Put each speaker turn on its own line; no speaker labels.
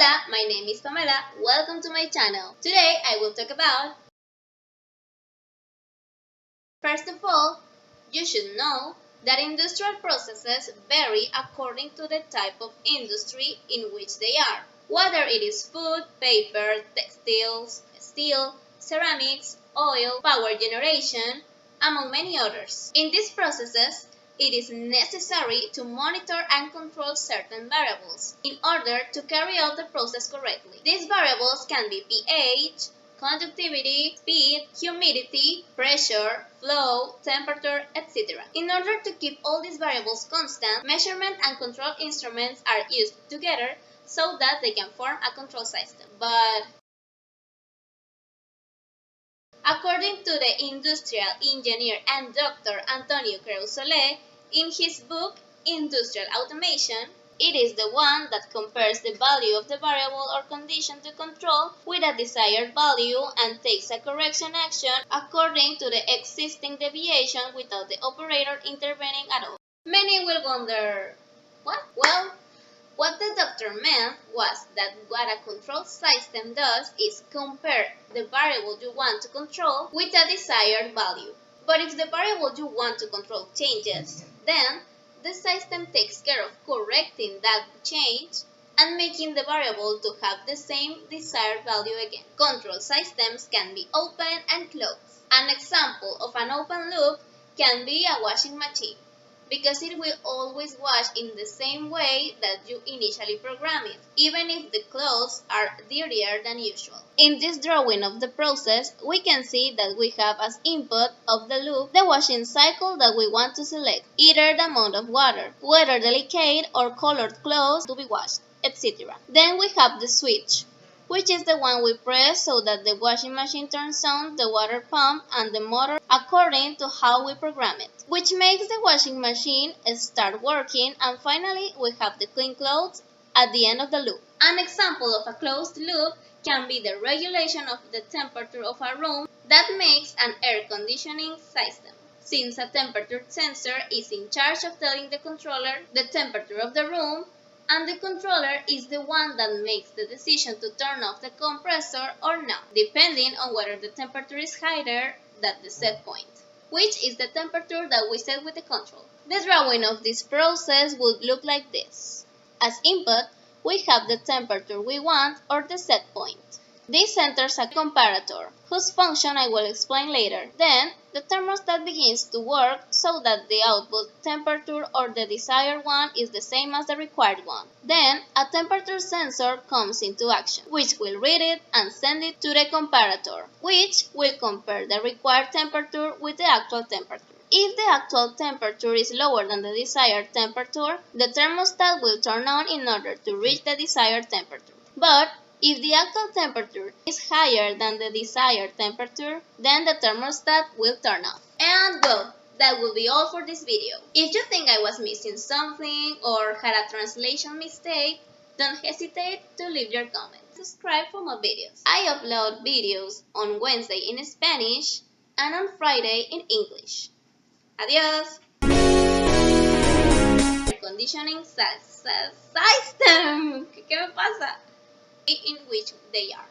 Hola, my name is Pamela. Welcome to my channel. Today I will talk about... First of all, you should know that industrial processes vary according to the type of industry in which they are, whether it is food, paper, textiles, steel, ceramics, oil, power generation, among many others. In these processes, it is necessary to monitor and control certain variables in order to carry out the process correctly. These variables can be pH, conductivity, speed, humidity, pressure, flow, temperature, etc. In order to keep all these variables constant, measurement and control instruments are used together so that they can form a control system. But according to the industrial engineer and Dr. Antonio Creusole, in his book Industrial Automation, it is the one that compares the value of the variable or condition to control with a desired value and takes a correction action according to the existing deviation without the operator intervening at all. Many will wonder, what? Well, what the doctor meant was that what a control system does is compare the variable you want to control with a desired value. But if the variable you want to control changes, then the system takes care of correcting that change and making the variable to have the same desired value again. Control systems can be open and closed. An example of an open loop can be a washing machine, because it will always wash in the same way that you initially programmed it, even if the clothes are dirtier than usual. In this drawing of the process, we can see that we have as input of the loop the washing cycle that we want to select, either the amount of water, whether delicate or colored clothes to be washed, etc. Then we have the switch, which is the one we press so that the washing machine turns on the water pump and the motor according to how we program it, which makes the washing machine start working, and finally we have the clean clothes at the end of the loop. An example of a closed loop can be the regulation of the temperature of a room that makes an air conditioning system, since a temperature sensor is in charge of telling the controller the temperature of the room, and the controller is the one that makes the decision to turn off the compressor or not, depending on whether the temperature is higher than the set point, which is the temperature that we set with the control. The drawing of this process would look like this. As input, we have the temperature we want or the set point. This enters a comparator, whose function I will explain later. Then, the thermostat begins to work so that the output temperature or the desired one is the same as the required one. Then, a temperature sensor comes into action, which will read it and send it to the comparator, which will compare the required temperature with the actual temperature. If the actual temperature is lower than the desired temperature, the thermostat will turn on in order to reach the desired temperature. But if the actual temperature is higher than the desired temperature, then the thermostat will turn off. And well, that will be all for this video. If you think I was missing something or had a translation mistake, don't hesitate to leave your comments. Subscribe for more videos. I upload videos on Wednesday in Spanish and on Friday in English. Adiós! Air conditioning system. ¿Qué me pasa? In which they are.